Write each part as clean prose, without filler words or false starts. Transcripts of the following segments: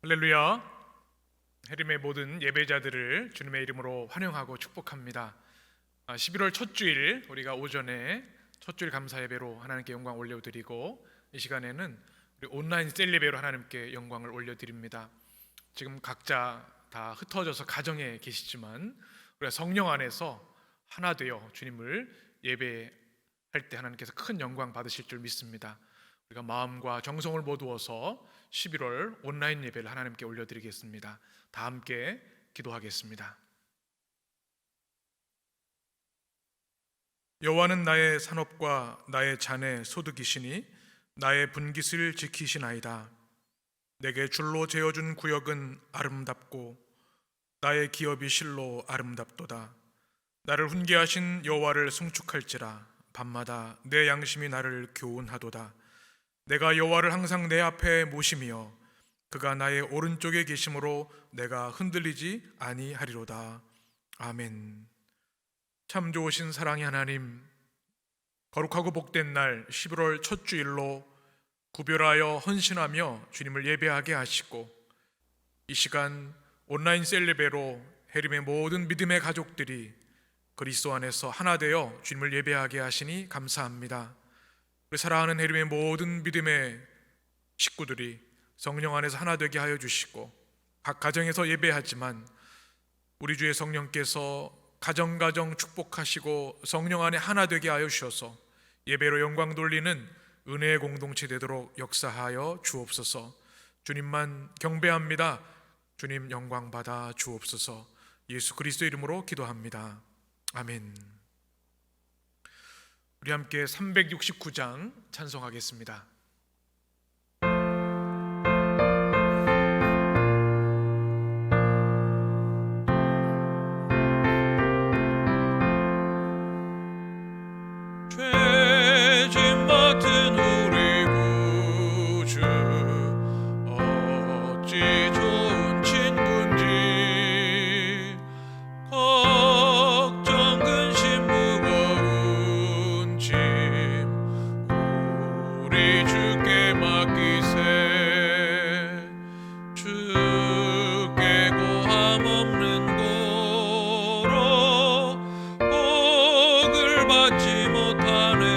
할렐루야. 해림의 모든 예배자들을 주님의 이름으로 환영하고 축복합니다. 11월 첫 주일 우리가 오전에 첫 주일 감사 예배로 하나님께 영광 올려드리고, 이 시간에는 우리 온라인 셀 예배로 하나님께 영광을 올려드립니다. 지금 각자 다 흩어져서 가정에 계시지만 우리가 성령 안에서 하나 되어 주님을 예배할 때 하나님께서 큰 영광 받으실 줄 믿습니다. 우리가 마음과 정성을 모두어서 11월 온라인 예배를 하나님께 올려드리겠습니다. 다 함께 기도하겠습니다. 여호와는 나의 산업과 나의 잔의 소득이시니 나의 분깃을 지키시나이다. 내게 줄로 재어준 구역은 아름답고 나의 기업이 실로 아름답도다. 나를 훈계하신 여호와를 송축할지라. 밤마다 내 양심이 나를 교훈하도다. 내가 여호와를 항상 내 앞에 모시며 그가 나의 오른쪽에 계심으로 내가 흔들리지 아니하리로다. 아멘. 참 좋으신 사랑의 하나님, 거룩하고 복된 날 11월 첫 주일로 구별하여 헌신하며 주님을 예배하게 하시고, 이 시간 온라인 셀 예배로 해림의 모든 믿음의 가족들이 그리스도 안에서 하나 되어 주님을 예배하게 하시니 감사합니다. 우리 사랑하는 해림의 모든 믿음의 식구들이 성령 안에서 하나 되게 하여 주시고, 각 가정에서 예배하지만 우리 주의 성령께서 가정 축복하시고 성령 안에 하나 되게 하여 주셔서 예배로 영광 돌리는 은혜의 공동체 되도록 역사하여 주옵소서. 주님만 경배합니다. 주님 영광 받아 주옵소서. 예수 그리스도 이름으로 기도합니다. 아멘. 우리 함께 369장 찬송하겠습니다. 죄짐 받은 우리 구주 어찌 좋은 친구인지, 걱정 근심 무거운 짐 우리 주께 맡기세. 주께 고함 없는 고로 복을 받지 못하네.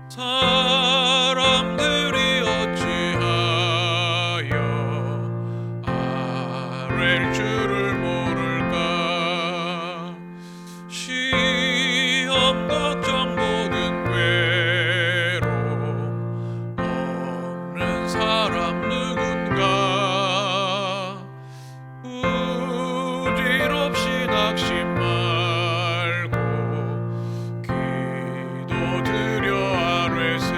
사람들이 어찌하여 아랠 줄을 모를까. 시험 걱정 모든 괴로움 없는 사람 누군가. 부질없이 낙심 말고 기도드려 아뢰세.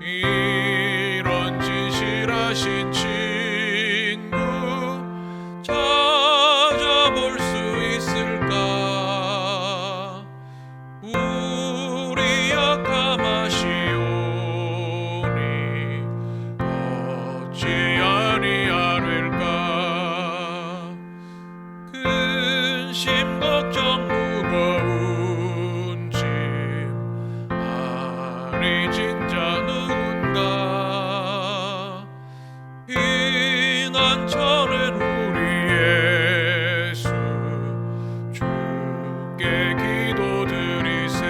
이런 진실하신 친구 찾아볼 수 있을까. 우리 약함하시오니 어찌 아니하릴까. 근심 걱정 무거운 짐 아리 진짜 누군가. 피난처는 우리 예수 주께 기도드리세.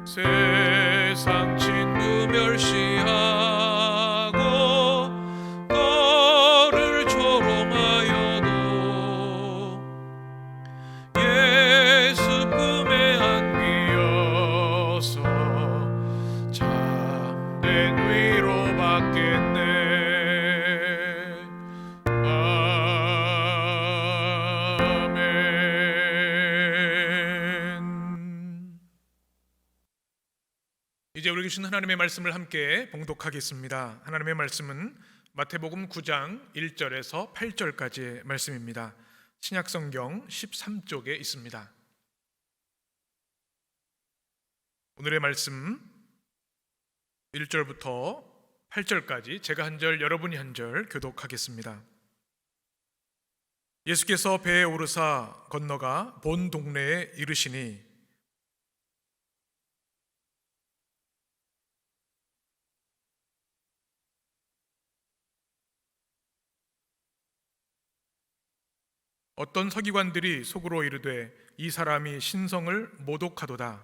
세상 친구 멸시하고 너를 조롱하여도 예수 품에 안기어서 참된 위로 받겠네. 아멘. 이제 우리 주신 하나님의 말씀을 함께 봉독하겠습니다. 하나님의 말씀은 마태복음 9장 1절에서 8절까지의 말씀입니다. 신약성경 13쪽에 있습니다. 오늘의 말씀 1절부터 8절까지 제가 한 절 여러분이 한 절 교독하겠습니다. 예수께서 배에 오르사 건너가 본 동네에 이르시니 어떤 서기관들이 속으로 이르되 이 사람이 신성을 모독하도다.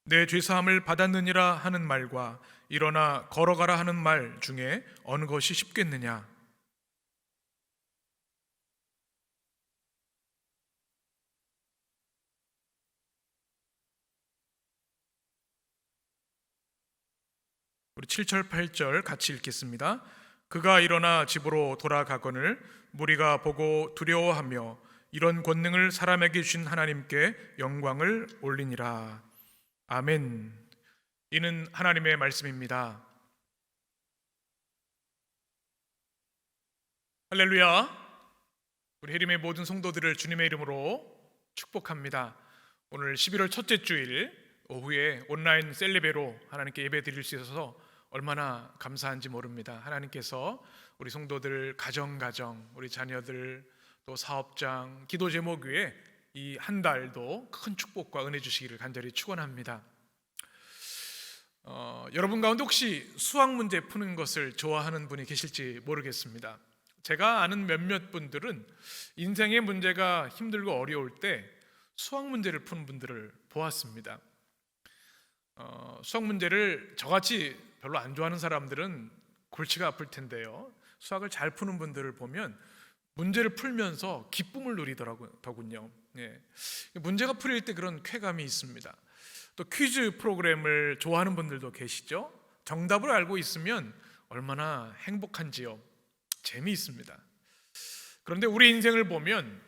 내 죄사함을 받았느니라 하는 말과 일어나 걸어가라 하는 말 중에 어느 것이 쉽겠느냐? 우리 7절 8절 같이 읽겠습니다. 그가 일어나 집으로 돌아가거늘 무리가 보고 두려워하며 이런 권능을 사람에게 주신 하나님께 영광을 올리니라. 아멘. 이는 하나님의 말씀입니다. 할렐루야. 우리 해림의 모든 성도들을 주님의 이름으로 축복합니다. 오늘 11월 첫째 주일 오후에 온라인 셀레베로 하나님께 예배 드릴 수 있어서 얼마나 감사한지 모릅니다. 하나님께서 우리 성도들 가정 우리 자녀들 또 사업장 기도 제목 위에 이 한 달도 큰 축복과 은혜 주시기를 간절히 축원합니다. 여러분 가운데 혹시 수학 문제 푸는 것을 좋아하는 분이 계실지 모르겠습니다. 제가 아는 몇몇 분들은 인생의 문제가 힘들고 어려울 때 수학 문제를 푸는 분들을 보았습니다. 수학 문제를 저같이 별로 안 좋아하는 사람들은 골치가 아플 텐데요. 수학을 잘 푸는 분들을 보면 문제를 풀면서 기쁨을 누리더군요. 예. 문제가 풀릴 때 그런 쾌감이 있습니다. 또 퀴즈 프로그램을 좋아하는 분들도 계시죠. 정답을 알고 있으면 얼마나 행복한지요. 재미있습니다. 그런데 우리 인생을 보면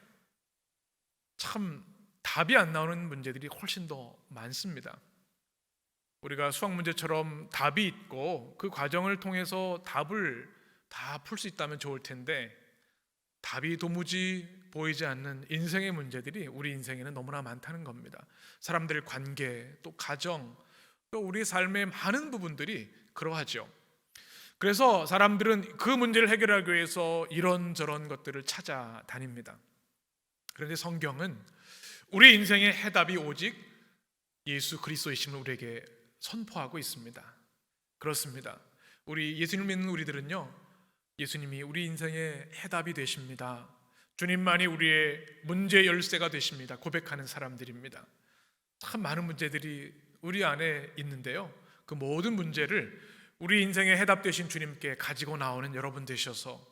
참 답이 안 나오는 문제들이 훨씬 더 많습니다. 우리가 수학 문제처럼 답이 있고 그 과정을 통해서 답을 다 풀 수 있다면 좋을 텐데 답이 도무지 보이지 않는 인생의 문제들이 우리 인생에는 너무나 많다는 겁니다. 사람들의 관계, 또 가정, 또 우리 삶의 많은 부분들이 그러하죠. 그래서 사람들은 그 문제를 해결하기 위해서 이런저런 것들을 찾아다닙니다. 그런데 성경은 우리 인생의 해답이 오직 예수 그리스도이심을 우리에게 선포하고 있습니다. 그렇습니다. 우리 예수님 믿는 우리들은요, 예수님이 우리 인생의 해답이 되십니다. 주님만이 우리의 문제 열쇠가 되십니다. 고백하는 사람들입니다. 참 많은 문제들이 우리 안에 있는데요, 그 모든 문제를 우리 인생의 해답 되신 주님께 가지고 나오는 여러분 되셔서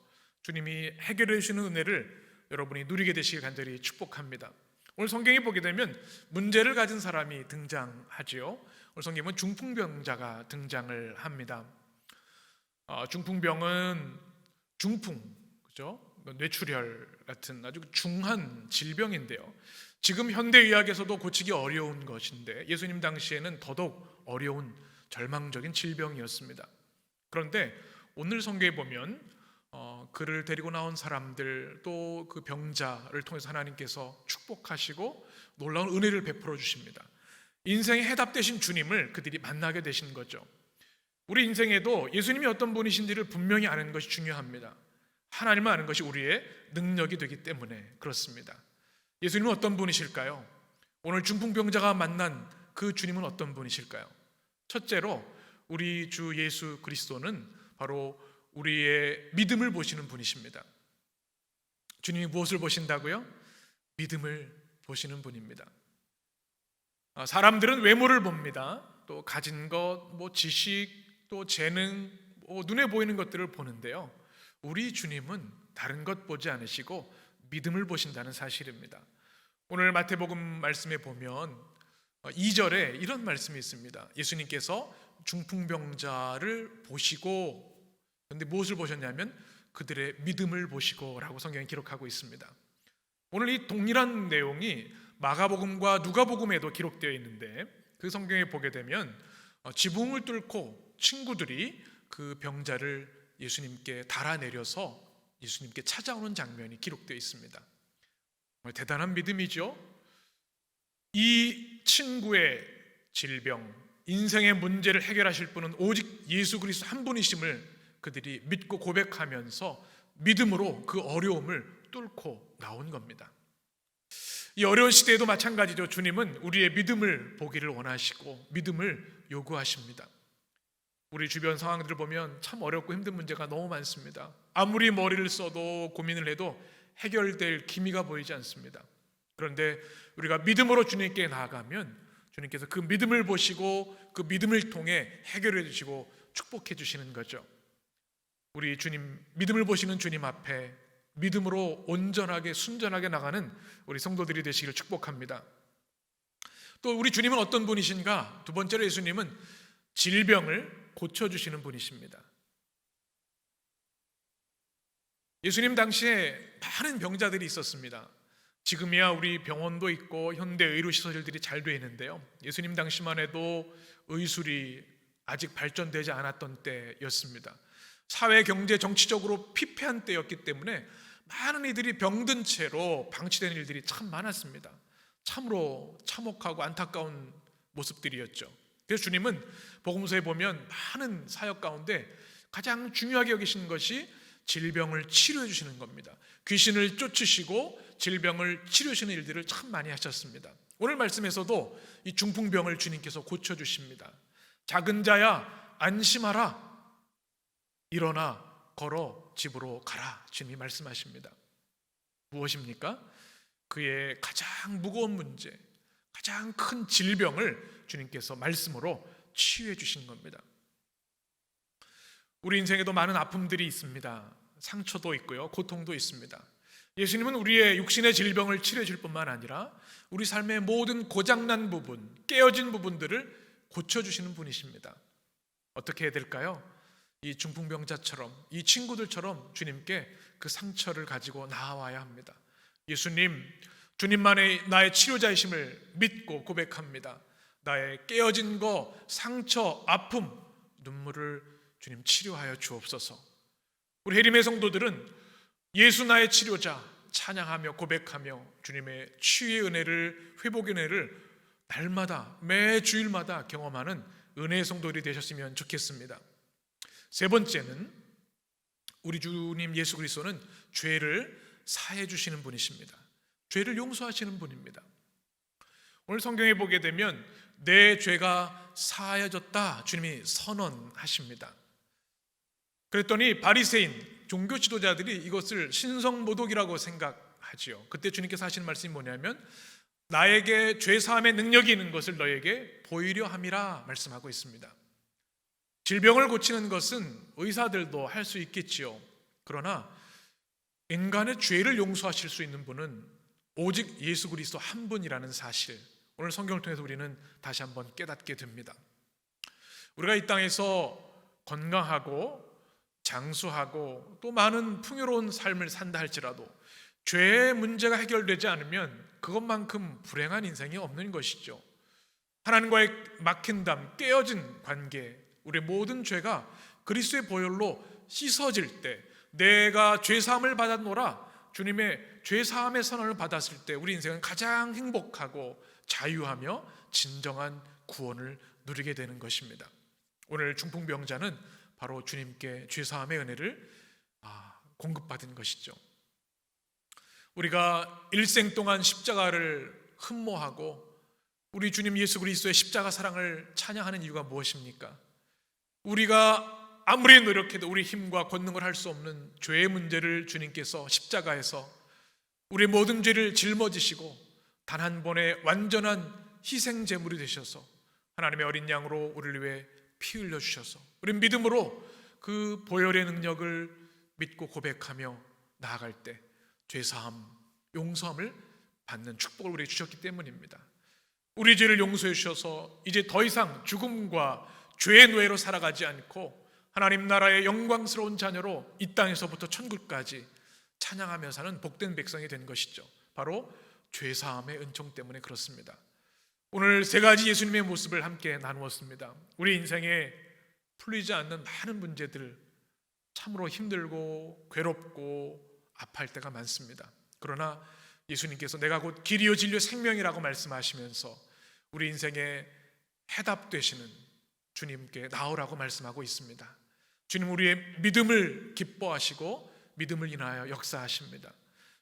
주님이 해결해 주시는 은혜를 여러분이 누리게 되시길 간절히 축복합니다. 오늘 성경에 보게 되면 문제를 가진 사람이 등장하지요. 오늘 성경은 중풍병자가 등장을 합니다. 중풍병은 그죠? 뇌출혈 같은 아주 중한 질병인데요. 지금 현대의학에서도 고치기 어려운 것인데 예수님 당시에는 더더욱 어려운 절망적인 질병이었습니다. 그런데 오늘 성경에 보면 그를 데리고 나온 사람들 또 그 병자를 통해서 하나님께서 축복하시고 놀라운 은혜를 베풀어 주십니다. 인생의 해답 되신 주님을 그들이 만나게 되신 거죠. 우리 인생에도 예수님이 어떤 분이신지를 분명히 아는 것이 중요합니다. 하나님을 아는 것이 우리의 능력이 되기 때문에 그렇습니다. 예수님은 어떤 분이실까요? 오늘 중풍병자가 만난 그 주님은 어떤 분이실까요? 첫째로 우리 주 예수 그리스도는 바로 우리의 믿음을 보시는 분이십니다. 주님이 무엇을 보신다고요? 믿음을 보시는 분입니다. 사람들은 외모를 봅니다. 또 가진 것, 지식, 또 재능, 눈에 보이는 것들을 보는데요. 우리 주님은 다른 것 보지 않으시고 믿음을 보신다는 사실입니다. 오늘 마태복음 말씀에 보면 2절에 이런 말씀이 있습니다. 예수님께서 중풍병자를 보시고, 그런데 무엇을 보셨냐면 그들의 믿음을 보시고 라고 성경이 기록하고 있습니다. 오늘 이 동일한 내용이 마가복음과 누가복음에도 기록되어 있는데 그 성경에 보게 되면 지붕을 뚫고 친구들이 그 병자를 예수님께 달아내려서 예수님께 찾아오는 장면이 기록되어 있습니다. 정말 대단한 믿음이죠. 이 친구의 질병, 인생의 문제를 해결하실 분은 오직 예수 그리스도 한 분이심을 그들이 믿고 고백하면서 믿음으로 그 어려움을 뚫고 나온 겁니다. 이 어려운 시대에도 마찬가지죠. 주님은 우리의 믿음을 보기를 원하시고 믿음을 요구하십니다. 우리 주변 상황들을 보면 참 어렵고 힘든 문제가 너무 많습니다. 아무리 머리를 써도 고민을 해도 해결될 기미가 보이지 않습니다. 그런데 우리가 믿음으로 주님께 나아가면 주님께서 그 믿음을 보시고 그 믿음을 통해 해결해 주시고 축복해 주시는 거죠. 우리 주님, 믿음을 보시는 주님 앞에 믿음으로 온전하게 순전하게 나가는 우리 성도들이 되시기를 축복합니다. 또 우리 주님은 어떤 분이신가? 두 번째로 예수님은 질병을 고쳐주시는 분이십니다. 예수님 당시에 많은 병자들이 있었습니다. 지금이야 우리 병원도 있고 현대 의료시설들이 잘 되어 있는데요, 예수님 당시만 해도 의술이 아직 발전되지 않았던 때였습니다. 사회, 경제, 정치적으로 피폐한 때였기 때문에 많은 이들이 병든 채로 방치된 일들이 참 많았습니다. 참으로 참혹하고 안타까운 모습들이었죠. 그래서 주님은 복음서에 보면 많은 사역 가운데 가장 중요하게 여기시는 것이 질병을 치료해 주시는 겁니다. 귀신을 쫓으시고 질병을 치료하시는 일들을 참 많이 하셨습니다. 오늘 말씀에서도 이 중풍병을 주님께서 고쳐주십니다. 작은 자야 안심하라, 일어나 걸어 집으로 가라, 주님이 말씀하십니다. 무엇입니까? 그의 가장 무거운 문제, 가장 큰 질병을 주님께서 말씀으로 치유해 주신 겁니다. 우리 인생에도 많은 아픔들이 있습니다. 상처도 있고요, 고통도 있습니다. 예수님은 우리의 육신의 질병을 치료해 줄 뿐만 아니라 우리 삶의 모든 고장난 부분, 깨어진 부분들을 고쳐주시는 분이십니다. 어떻게 해야 될까요? 이 중풍병자처럼, 이 친구들처럼 주님께 그 상처를 가지고 나아와야 합니다. 예수님, 주님만의 나의 치료자이심을 믿고 고백합니다. 나의 깨어진 거, 상처, 아픔, 눈물을 주님 치료하여 주옵소서. 우리 해림의 성도들은 예수 나의 치료자 찬양하며 고백하며 주님의 치유의 은혜를, 회복의 은혜를 날마다, 매 주일마다 경험하는 은혜의 성도들이 되셨으면 좋겠습니다. 세 번째는 우리 주님 예수 그리스도는 죄를 사해 주시는 분이십니다. 죄를 용서하시는 분입니다. 오늘 성경에 보게 되면 내 죄가 사하여졌다 주님이 선언하십니다. 그랬더니 바리새인 종교 지도자들이 이것을 신성모독이라고 생각하지요. 그때 주님께서 하시는 말씀이 뭐냐면 나에게 죄사함의 능력이 있는 것을 너에게 보이려 함이라 말씀하고 있습니다. 질병을 고치는 것은 의사들도 할 수 있겠지요. 그러나 인간의 죄를 용서하실 수 있는 분은 오직 예수 그리스도 한 분이라는 사실, 오늘 성경을 통해서 우리는 다시 한번 깨닫게 됩니다. 우리가 이 땅에서 건강하고 장수하고 또 많은 풍요로운 삶을 산다 할지라도 죄의 문제가 해결되지 않으면 그것만큼 불행한 인생이 없는 것이죠. 하나님과의 막힌 담, 깨어진 관계, 우리의 모든 죄가 그리스도의 보혈로 씻어질 때, 내가 죄사함을 받았노라 주님의 죄사함의 선언을 받았을 때 우리 인생은 가장 행복하고 자유하며 진정한 구원을 누리게 되는 것입니다. 오늘 중풍병자는 바로 주님께 죄사함의 은혜를 공급받은 것이죠. 우리가 일생 동안 십자가를 흠모하고 우리 주님 예수 그리스도의 십자가 사랑을 찬양하는 이유가 무엇입니까? 우리가 아무리 노력해도 우리 힘과 권능을 할 수 없는 죄의 문제를 주님께서 십자가에서 우리의 모든 죄를 짊어지시고 단 한 번의 완전한 희생 제물이 되셔서 하나님의 어린 양으로 우리를 위해 피 흘려 주셔서 우리 믿음으로 그 보혈의 능력을 믿고 고백하며 나아갈 때 죄사함, 용서함을 받는 축복을 우리에게 주셨기 때문입니다. 우리 죄를 용서해 주셔서 이제 더 이상 죽음과 죄의 노예로 살아가지 않고 하나님 나라의 영광스러운 자녀로 이 땅에서부터 천국까지 찬양하며 사는 복된 백성이 된 것이죠. 바로 죄사함의 은총 때문에 그렇습니다. 오늘 세 가지 예수님의 모습을 함께 나누었습니다. 우리 인생에 풀리지 않는 많은 문제들, 참으로 힘들고 괴롭고 아파할 때가 많습니다. 그러나 예수님께서 내가 곧 길이요 진리요 생명이라고 말씀하시면서 우리 인생에 해답 되시는 주님께 나오라고 말씀하고 있습니다. 주님 우리의 믿음을 기뻐하시고 믿음을 인하여 역사하십니다.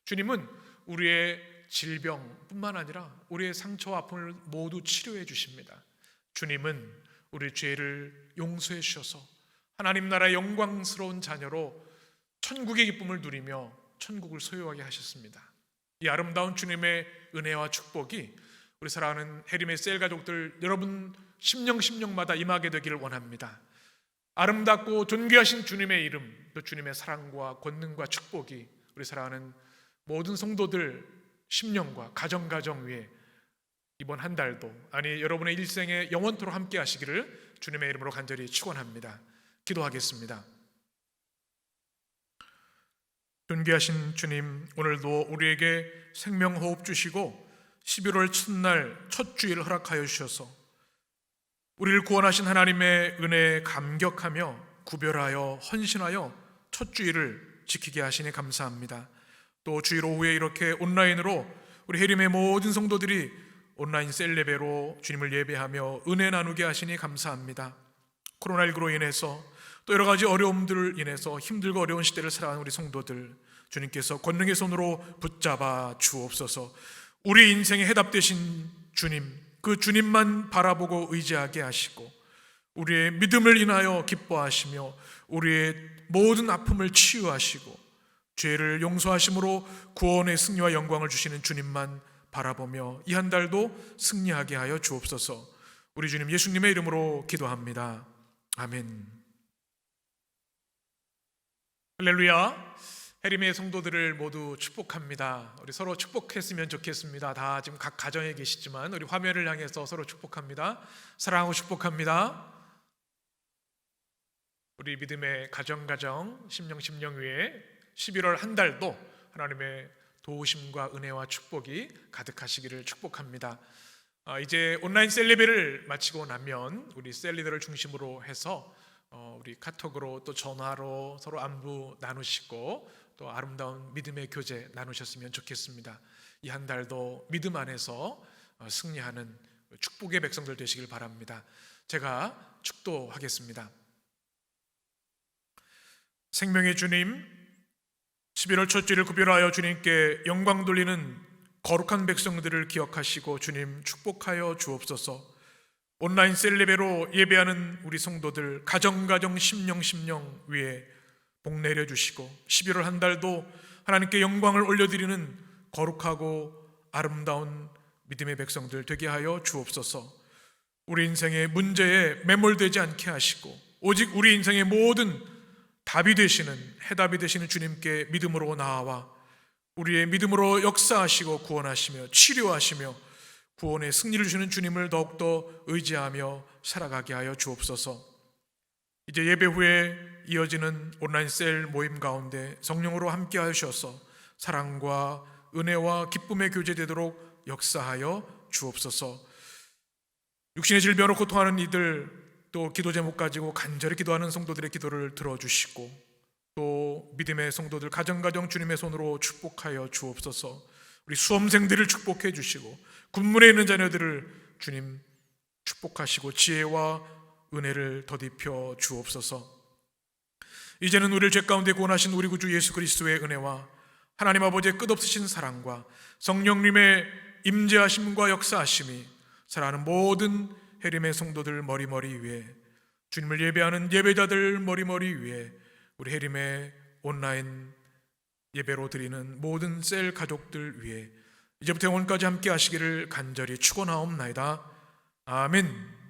주님은 우리의 질병뿐만 아니라 우리의 상처와 아픔을 모두 치료해 주십니다. 주님은 우리 죄를 용서해 주셔서 하나님 나라의 영광스러운 자녀로 천국의 기쁨을 누리며 천국을 소유하게 하셨습니다. 이 아름다운 주님의 은혜와 축복이 우리 사랑하는 해림의 셀 가족들 여러분 심령마다 임하게 되기를 원합니다. 아름답고 존귀하신 주님의 이름, 또 주님의 사랑과 권능과 축복이 우리 사랑하는 모든 성도들 심령과 가정 위에 이번 한 달도, 아니 여러분의 일생에 영원토록 함께 하시기를 주님의 이름으로 간절히 축원합니다. 기도하겠습니다. 존귀하신 주님, 오늘도 우리에게 생명호흡 주시고 11월 첫날 첫 주일을 허락하여 주셔서 우리를 구원하신 하나님의 은혜에 감격하며 구별하여 헌신하여 첫 주일을 지키게 하시니 감사합니다. 또 주일 오후에 이렇게 온라인으로 우리 해림의 모든 성도들이 온라인 셀레베로 주님을 예배하며 은혜 나누게 하시니 감사합니다. 코로나19로 인해서 또 여러 가지 어려움들을 인해서 힘들고 어려운 시대를 살아가는 우리 성도들, 주님께서 권능의 손으로 붙잡아 주옵소서. 우리 인생의 해답 되신 주님, 그 주님만 바라보고 의지하게 하시고 우리의 믿음을 인하여 기뻐하시며 우리의 모든 아픔을 치유하시고 죄를 용서하심으로 구원의 승리와 영광을 주시는 주님만 바라보며 이 한 달도 승리하게 하여 주옵소서. 우리 주님 예수님의 이름으로 기도합니다. 아멘. 할렐루야. 해림의 성도들을 모두 축복합니다. 우리 서로 축복했으면 좋겠습니다. 다 지금 각 가정에 계시지만 우리 화면을 향해서 서로 축복합니다. 사랑하고 축복합니다. 우리 믿음의 가정 심령 위에 11월 한 달도 하나님의 도우심과 은혜와 축복이 가득하시기를 축복합니다. 이제 온라인 셀레베를 마치고 나면 우리 셀리더를 중심으로 해서 우리 카톡으로 또 전화로 서로 안부 나누시고 또 아름다운 믿음의 교제 나누셨으면 좋겠습니다. 이 한 달도 믿음 안에서 승리하는 축복의 백성들 되시길 바랍니다. 제가 축도하겠습니다. 생명의 주님, 11월 첫 주를 구별하여 주님께 영광 돌리는 거룩한 백성들을 기억하시고 주님 축복하여 주옵소서. 온라인 셀레베로 예배하는 우리 성도들 가정 심령 위에 복 내려주시고 11월 한 달도 하나님께 영광을 올려드리는 거룩하고 아름다운 믿음의 백성들 되게 하여 주옵소서. 우리 인생의 문제에 매몰되지 않게 하시고 오직 우리 인생의 모든 답이 되시는, 해답이 되시는 주님께 믿음으로 나아와 우리의 믿음으로 역사하시고 구원하시며 치료하시며 구원의 승리를 주시는 주님을 더욱더 의지하며 살아가게 하여 주옵소서. 이제 예배 후에 이어지는 온라인 셀 모임 가운데 성령으로 함께 하셔서 사랑과 은혜와 기쁨의 교제되도록 역사하여 주옵소서. 육신의 질병으로 고통하는 이들, 또 기도 제목 가지고 간절히 기도하는 성도들의 기도를 들어주시고 또 믿음의 성도들 가정 주님의 손으로 축복하여 주옵소서. 우리 수험생들을 축복해 주시고 군문에 있는 자녀들을 주님 축복하시고 지혜와 은혜를 더딥혀 주옵소서. 이제는 우리를 죄 가운데 구원하신 우리 구주 예수 그리스도의 은혜와 하나님 아버지의 끝없으신 사랑과 성령님의 임재하심과 역사하심이 사랑하는 모든 해림의 성도들 머리 위에, 주님을 예배하는 예배자들 머리 위에, 우리 해림의 온라인 예배로 드리는 모든 셀 가족들 위에 이제부터 영원까지 함께 하시기를 간절히 축원하옵나이다. 아멘.